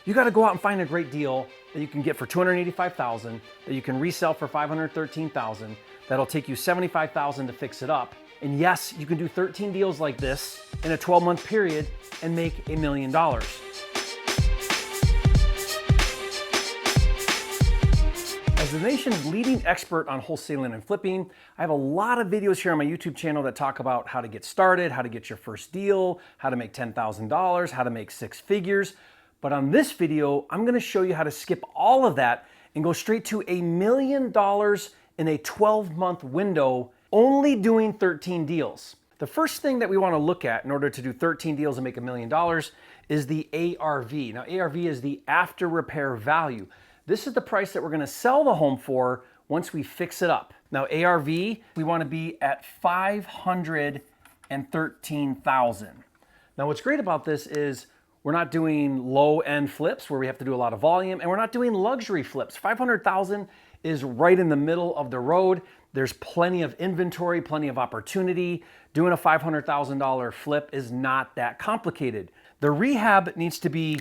You got to go out and find a great deal that you can get for $285,000, that you can resell for $513,000, that'll take you $75,000 to fix it up. And yes, you can do 13 deals like this in a 12-month period and make $1 million. As the nation's leading expert on wholesaling and flipping, I have a lot of videos here on my YouTube channel that talk about how to get started, how to get your first deal, how to make $10,000, how to make 6 figures. But on this video, I'm gonna show you how to skip all of that and go straight to $1 million in a 12-month window, only doing 13 deals. The first thing that we wanna look at in order to do 13 deals and make $1 million is the ARV. Now, ARV is the after repair value. This is the price that we're gonna sell the home for once we fix it up. Now, ARV, we wanna be at $513,000. Now, what's great about this is we're not doing low-end flips where we have to do a lot of volume, and we're not doing luxury flips. $500,000 is right in the middle of the road. There's plenty of inventory, plenty of opportunity. Doing a $500,000 flip is not that complicated. The rehab needs to be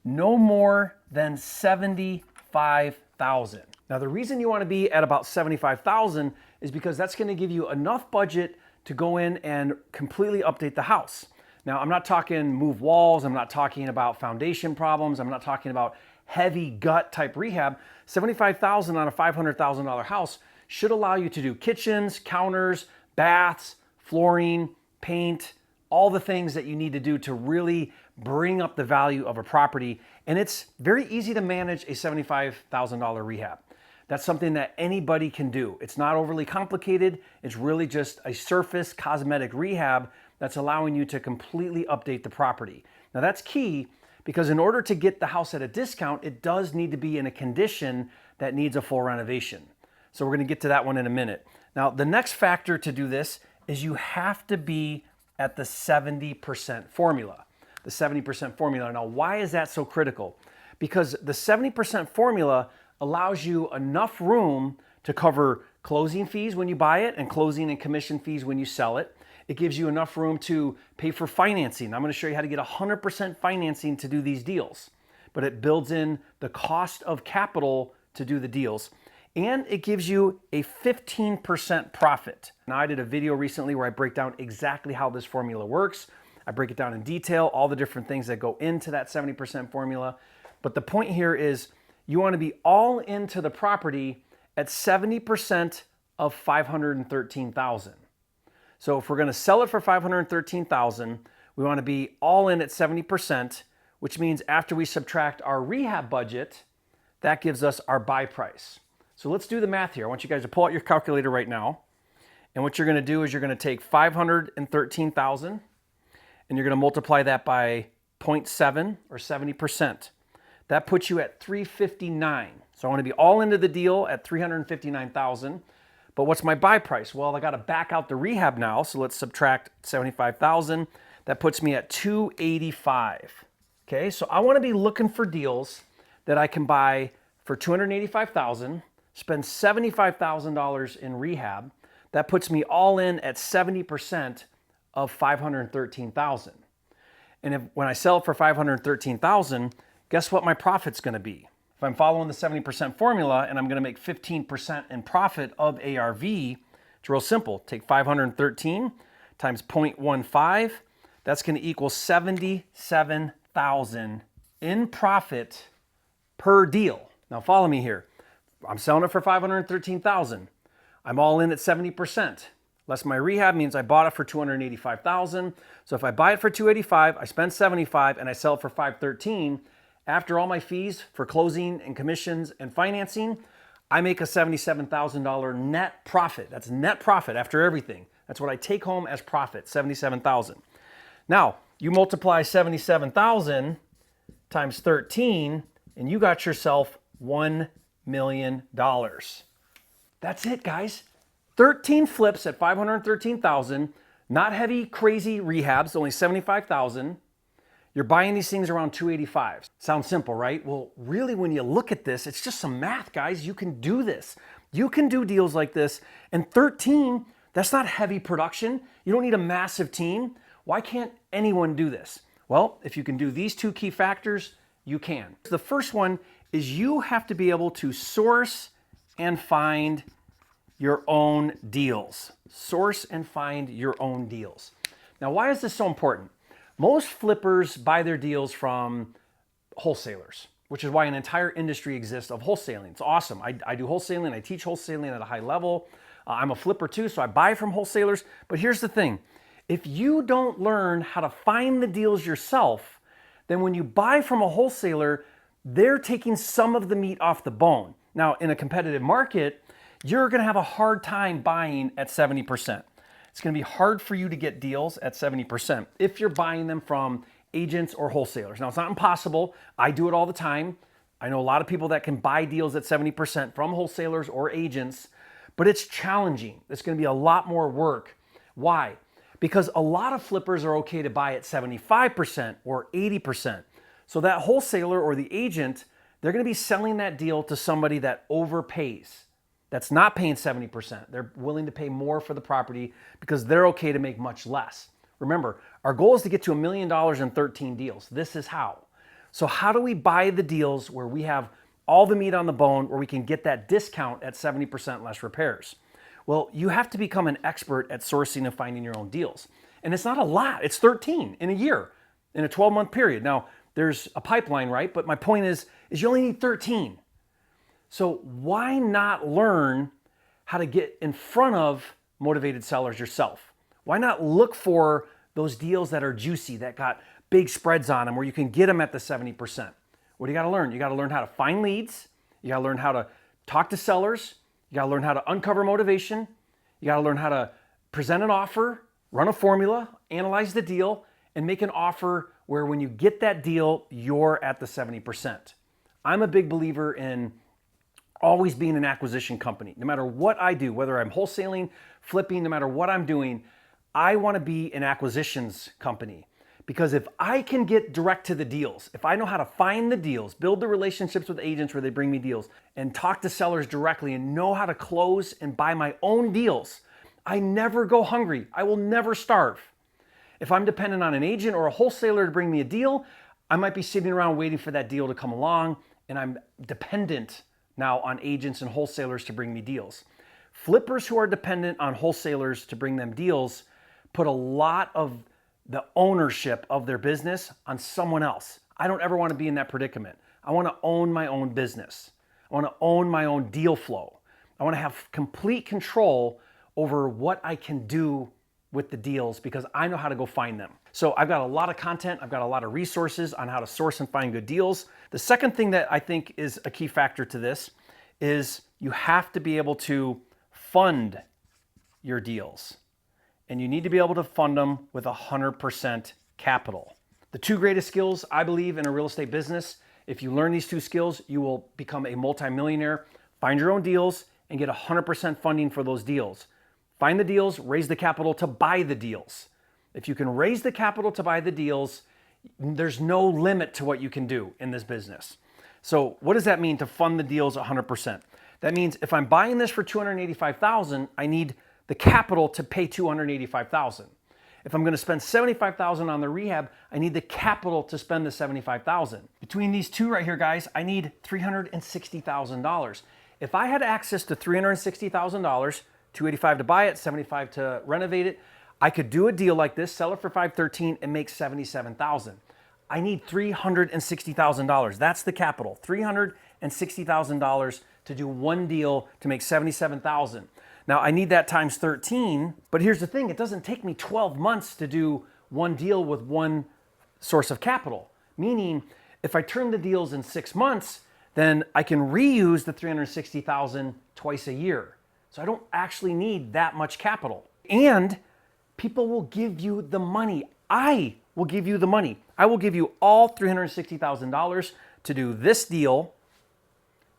no more than $75,000. Now, the reason you want to be at about $75,000 is because that's going to give you enough budget to go in and completely update the house. Now, I'm not talking move walls, I'm not talking about foundation problems, I'm not talking about heavy gut type rehab. $75,000 on a $500,000 house should allow you to do kitchens, counters, baths, flooring, paint, all the things that you need to do to really bring up the value of a property. And it's very easy to manage a $75,000 rehab. That's something that anybody can do. It's not overly complicated. It's really just a surface cosmetic rehab that's allowing you to completely update the property. Now, that's key because in order to get the house at a discount, it does need to be in a condition that needs a full renovation. So we're going to get to that one in a minute. Now, the next factor to do this is you have to be at the 70% formula. The 70% formula. Now, why is that so critical? Because the 70% formula allows you enough room to cover closing fees when you buy it and closing and commission fees when you sell it. It gives you enough room to pay for financing. I'm going to show you how to get 100% financing to do these deals, but it builds in the cost of capital to do the deals. And it gives you a 15% profit. Now, I did a video recently where I break down exactly how this formula works. I break it down in detail, all the different things that go into that 70% formula. But the point here is you want to be all into the property at 70% of $513,000. So if we're going to sell it for $513,000, we want to be all in at 70%, which means after we subtract our rehab budget, that gives us our buy price. So let's do the math here. I want you guys to pull out your calculator right now. And what you're going to do is you're going to take $513,000 and you're going to multiply that by 0.7 or 70%. That puts you at $359,000. So I want to be all into the deal at $359,000. But what's my buy price? Well, I got to back out the rehab now. So let's subtract $75,000. That puts me at $285,000. Okay, so I want to be looking for deals that I can buy for $285,000, spend $75,000 in rehab. That puts me all in at 70% of $513,000. And when I sell it for $513,000, guess what my profit's going to be? If I'm following the 70% formula and I'm going to make 15% in profit of ARV, it's real simple. Take 513 times 0.15. That's going to equal $77,000 in profit per deal. Now follow me here. I'm selling it for $513,000. I'm all in at 70%. Less my rehab means I bought it for $285,000. So if I buy it for $285,000, I spend $75,000 and I sell it for $513,000, after all my fees for closing and commissions and financing, I make a $77,000 net profit. That's net profit after everything. That's what I take home as profit, $77,000. Now, you multiply $77,000 times 13, and you got yourself $1 million. That's it, guys. 13 flips at $513,000, not heavy, crazy rehabs, only $75,000. You're buying these things around $285,000. Sounds simple, right? Well, really, when you look at this, it's just some math, guys. You can do this. You can do deals like this. And 13, that's not heavy production. You don't need a massive team. Why can't anyone do this? Well, if you can do these two key factors, you can. The first one is you have to be able to source and find your own deals. Source and find your own deals. Now, why is this so important? Most flippers buy their deals from wholesalers, which is why an entire industry exists of wholesaling. It's awesome. I do wholesaling. I teach wholesaling at a high level. I'm a flipper too, so I buy from wholesalers. But here's the thing. If you don't learn how to find the deals yourself, then when you buy from a wholesaler, they're taking some of the meat off the bone. Now, in a competitive market, you're going to have a hard time buying at 70%. It's going to be hard for you to get deals at 70% if you're buying them from agents or wholesalers. Now, it's not impossible. I do it all the time. I know a lot of people that can buy deals at 70% from wholesalers or agents, but it's challenging. It's going to be a lot more work. Why? Because a lot of flippers are okay to buy at 75% or 80%. So that wholesaler or the agent, they're going to be selling that deal to somebody that overpays. That's not paying 70%. They're willing to pay more for the property because they're okay to make much less. Remember, our goal is to get to $1 million in 13 deals. This is how. So how do we buy the deals where we have all the meat on the bone, where we can get that discount at 70% less repairs? Well, you have to become an expert at sourcing and finding your own deals. And it's not a lot. It's 13 in a year, in a 12-month period. Now, there's a pipeline, right? But my point is you only need 13. So why not learn how to get in front of motivated sellers yourself? Why not look for those deals that are juicy, that got big spreads on them, where you can get them at the 70%? What do you got to learn? You got to learn how to find leads. You got to learn how to talk to sellers. You got to learn how to uncover motivation. You got to learn how to present an offer, run a formula, analyze the deal, and make an offer where when you get that deal, you're at the 70%. I'm a big believer in always being an acquisition company. No matter what I do, whether I'm wholesaling, flipping, no matter what I'm doing, I want to be an acquisitions company. Because if I can get direct to the deals, if I know how to find the deals, build the relationships with agents where they bring me deals, and talk to sellers directly and know how to close and buy my own deals, I never go hungry. I will never starve. If I'm dependent on an agent or a wholesaler to bring me a deal, I might be sitting around waiting for that deal to come along, and I'm dependent now on agents and wholesalers to bring me deals. Flippers who are dependent on wholesalers to bring them deals put a lot of the ownership of their business on someone else. I don't ever want to be in that predicament. I want to own my own business. I want to own my own deal flow. I want to have complete control over what I can do with the deals because I know how to go find them. So I've got a lot of content. I've got a lot of resources on how to source and find good deals. The second thing that I think is a key factor to this is you have to be able to fund your deals. And you need to be able to fund them with 100% capital. The two greatest skills, I believe, in a real estate business, if you learn these two skills, you will become a multimillionaire. Find your own deals and get 100% funding for those deals. Find the deals, raise the capital to buy the deals. If you can raise the capital to buy the deals, there's no limit to what you can do in this business. So what does that mean to fund the deals 100%? That means if I'm buying this for $285,000, I need the capital to pay $285,000. If I'm going to spend $75,000 on the rehab, I need the capital to spend the $75,000. Between these two right here, guys, I need $360,000. If I had access to $360,000, $285,000 to buy it, $75,000 to renovate it, I could do a deal like this, sell it for $513,000 and make $77,000. I need $360,000. That's the capital, $360,000 to do one deal to make $77,000. Now I need that times 13, but here's the thing, it doesn't take me 12 months to do one deal with one source of capital. Meaning, if I turn the deals in 6 months, then I can reuse the $360,000 twice a year. So I don't actually need that much capital. And people will give you the money. I will give you the money. I will give you all $360,000 to do this deal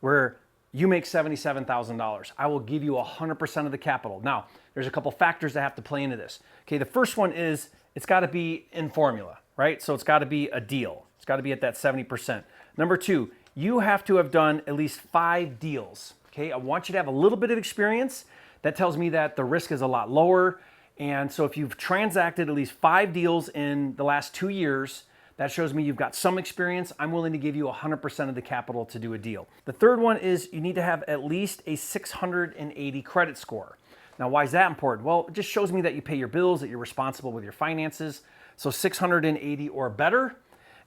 where you make $77,000. I will give you 100% of the capital. Now, there's a couple factors that have to play into this. Okay, the first one is it's got to be in formula, right? So it's got to be a deal. It's got to be at that 70%. Number two, you have to have done at least 5 deals. Okay, I want you to have a little bit of experience. That tells me that the risk is a lot lower. And so if you've transacted at least 5 deals in the last 2 years, That shows me you've got some experience. I'm willing to give you 100% of the capital to do a deal. The third one is you need to have at least a 680 credit score. Now, why is that important? Well, it just shows me that you pay your bills, that you're responsible with your finances. So 680 or better.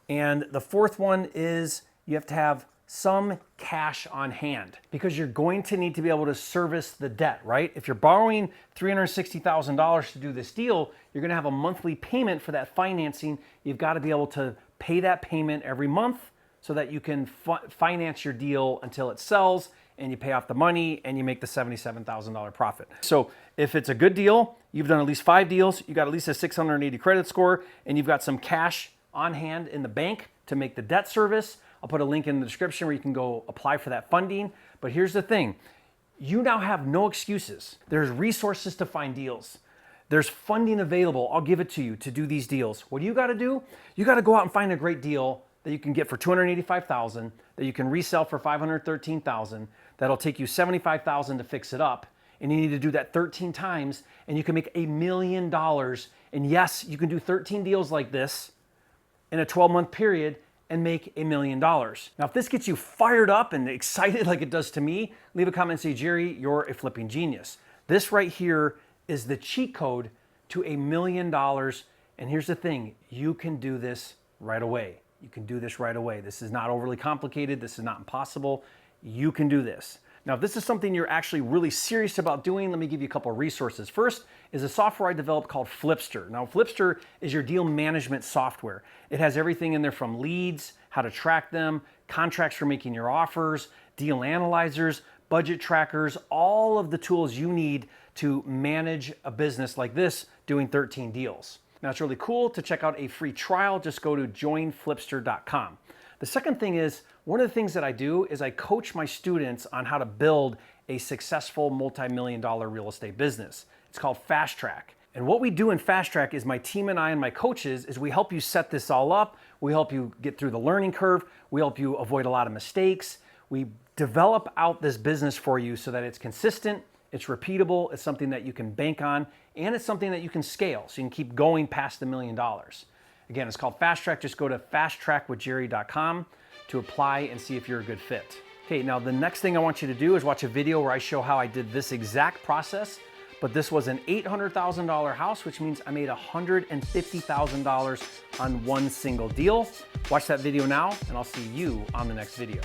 And the fourth one is you have to have some cash on hand because you're going to need to be able to service the debt, right? If you're borrowing $360,000 to do this deal, you're going to have a monthly payment for that financing. You've got to be able to pay that payment every month so that you can finance your deal until it sells and you pay off the money and you make the $77,000 profit. So if it's a good deal, you've done at least 5 deals, you got at least a 680 credit score, and you've got some cash on hand in the bank to make the debt service. I'll put a link in the description where you can go apply for that funding. But here's the thing, you now have no excuses. There's resources to find deals. There's funding available, I'll give it to you to do these deals. What do? You gotta go out and find a great deal that you can get for $285,000, that you can resell for $513,000, that'll take you $75,000 to fix it up. And you need to do that 13 times and you can make $1 million. And yes, you can do 13 deals like this in a 12-month period and make $1 million. Now, if this gets you fired up and excited like it does to me, leave a comment and say, Jerry, you're a flipping genius. This right here is the cheat code to $1 million. And here's the thing, you can do this right away. You can do this right away. This is not overly complicated. This is not impossible. You can do this. Now, if this is something you're actually really serious about doing, let me give you a couple of resources. First is a software I developed called Flipster. Now, Flipster is your deal management software. It has everything in there from leads, how to track them, contracts for making your offers, deal analyzers, budget trackers, all of the tools you need to manage a business like this doing 13 deals. Now, it's really cool. To check out a free trial, just go to joinflipster.com. The second thing is, one of the things that I do is I coach my students on how to build a successful multi-million-dollar real estate business. It's called Fast Track. And what we do in Fast Track is my team and I and my coaches is we help you set this all up. We help you get through the learning curve. We help you avoid a lot of mistakes. We develop out this business for you so that it's consistent, it's repeatable, it's something that you can bank on, and it's something that you can scale so you can keep going past $1 million. Again, it's called Fast Track. Just go to fasttrackwithjerry.com to apply and see if you're a good fit. Okay, now the next thing I want you to do is watch a video where I show how I did this exact process, but this was an $800,000 house, which means I made $150,000 on one single deal. Watch that video now, and I'll see you on the next video.